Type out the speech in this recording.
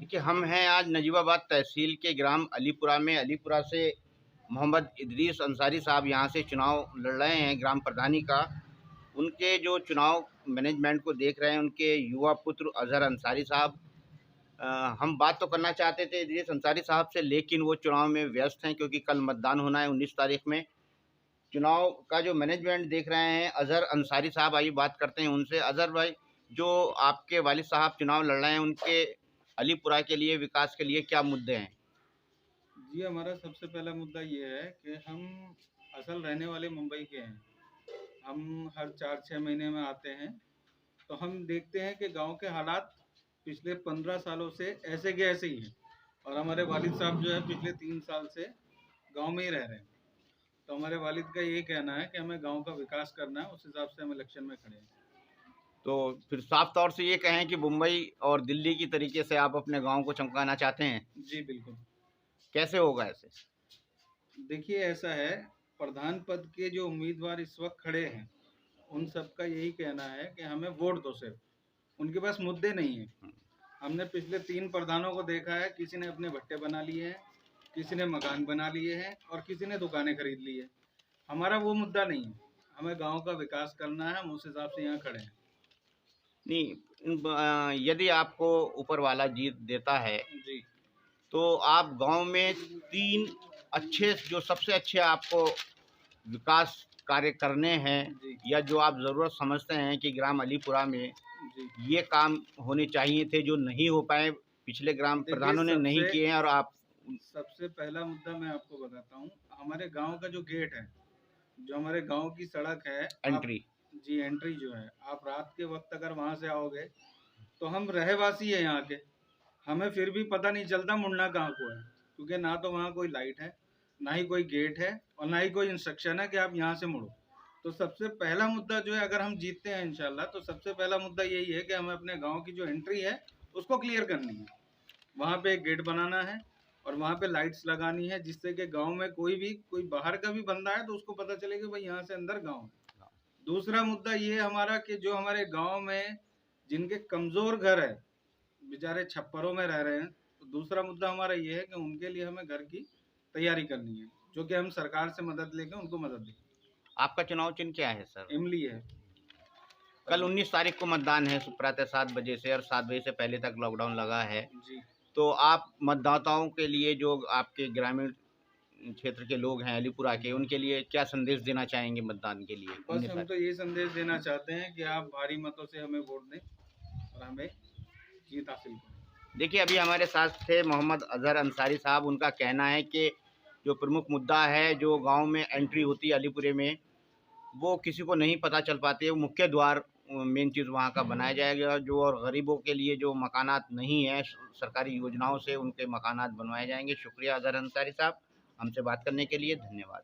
देखिए, हम हैं आज नजीबाबाद तहसील के ग्राम अलीपुरा में। अलीपुरा से मोहम्मद इदरीस अंसारी साहब यहाँ से चुनाव लड़ रहे हैं ग्राम प्रधानी का। उनके जो चुनाव मैनेजमेंट को देख रहे हैं उनके युवा पुत्र अज़हर अंसारी साहब। हम बात तो करना चाहते थे इदरीस अंसारी साहब से, लेकिन वो चुनाव में व्यस्त हैं क्योंकि कल मतदान होना है 19 तारीख में। चुनाव का जो मैनेजमेंट देख रहे हैं अज़हर अंसारी साहब, आइए बात करते हैं उनसे। अज़हर भाई, जो आपके वालिद साहब चुनाव लड़ रहे हैं, उनके अलीपुरा के लिए, विकास के लिए क्या मुद्दे हैं? जी, हमारा सबसे पहला मुद्दा ये है कि हम असल रहने वाले मुंबई के हैं। हम हर 4-6 महीने में आते हैं, तो हम देखते हैं कि गांव के हालात पिछले 15 सालों से ऐसे के ऐसे ही हैं। और हमारे वालिद साहब जो है पिछले 3 साल से गांव में ही रह रहे हैं। तो हमारे वालिद का ये कहना है कि हमें गांव का विकास करना है, उस हिसाब से हम इलेक्शन में खड़े हैं। तो फिर साफ तौर से ये कहें कि मुंबई और दिल्ली की तरीके से आप अपने गांव को चमकाना चाहते हैं। जी, बिल्कुल। कैसे होगा ऐसे? देखिए, ऐसा है, प्रधान पद के जो उम्मीदवार इस वक्त खड़े हैं, उन सबका यही कहना है कि हमें वोट दो सिर्फ। उनके पास मुद्दे नहीं हैं। हमने पिछले 3 प्रधानों को देखा है, किसी ने अपने भट्टे बना लिए हैं, किसी ने मकान बना लिए हैं और किसी ने दुकानें खरीद ली है। हमारा वो मुद्दा नहीं है, हमें गाँव का विकास करना है, हम उस हिसाब से यहाँ खड़े हैं। नहीं, यदि आपको ऊपर वाला जीत देता है जी, तो आप गांव में 3 अच्छे, जो सबसे अच्छे आपको विकास कार्य करने हैं, जी, या जो आप ज़रूरत समझते हैं कि ग्राम अलीपुरा में जी। ये काम होने चाहिए थे, जो नहीं हो पाए, पिछले ग्राम देखिए, प्रधानों ने नहीं किए हैं, और आप सबसे पहला मुद्दा मैं आपको बताता हूँ, हमारे गाँव का जो गेट है, जो हमारे गाँव की सड़क है, आप एंट्री। जी, एंट्री जो है, आप रात के वक़्त अगर वहाँ से आओगे, तो हम रहवासी हैं यहाँ के। हमें फिर भी पता नहीं चलता मुड़ना कहाँ को है, क्योंकि ना तो वहाँ कोई लाइट है, ना ही कोई गेट है और ना ही कोई इंस्ट्रक्शन है कि आप यहाँ से मुड़ो। तो सबसे पहला मुद्दा जो है, अगर हम जीतते हैं इंशाल्लाह, तो सबसे पहला मुद्दा यही है कि हमें अपने गाँव की जो एंट्री है उसको क्लियर करनी है। वहाँ पे एक गेट बनाना है और वहाँ पे लाइट्स लगानी है, जिससे कि गाँव में कोई बाहर का भी बंदा है तो उसको पता चले कि भाई यहाँ से अंदर गाँव है। दूसरा मुद्दा ये है हमारा कि जो हमारे गाँव में जिनके कमज़ोर घर है, बेचारे छप्परों में रह रहे हैं, तो दूसरा मुद्दा हमारा ये है कि उनके लिए हमें घर की तैयारी करनी है, जो कि हम सरकार से मदद लेके उनको मदद दें। आपका चुनाव चिन्ह क्या है सर? इमली है। कल 19 तारीख को मतदान है, प्रातः 7 बजे से, और 7 बजे से पहले तक लॉकडाउन लगा है। जी। तो आप मतदाताओं के लिए, जो आपके ग्रामीण क्षेत्र के लोग हैं अलीपुरा के, उनके लिए क्या संदेश देना चाहेंगे मतदान के लिए? बस हम तो ये संदेश देना चाहते हैं कि आप भारी मतों से हमें वोट दें और हमें जीत हासिल करें। देखिए, अभी हमारे साथ थे मोहम्मद अज़हर अंसारी साहब। उनका कहना है कि जो प्रमुख मुद्दा है, जो गांव में एंट्री होती है अलीपुरे में, वो किसी को नहीं पता चल पाती है। वो मुख्य द्वार मेन चीज़ वहाँ का बनाया जाएगा, जो और गरीबों के लिए जो मकानात नहीं है, सरकारी योजनाओं से उनके मकानात बनवाए जाएंगे। शुक्रिया अज़हर अंसारी साहब, हमसे बात करने के लिए। धन्यवाद।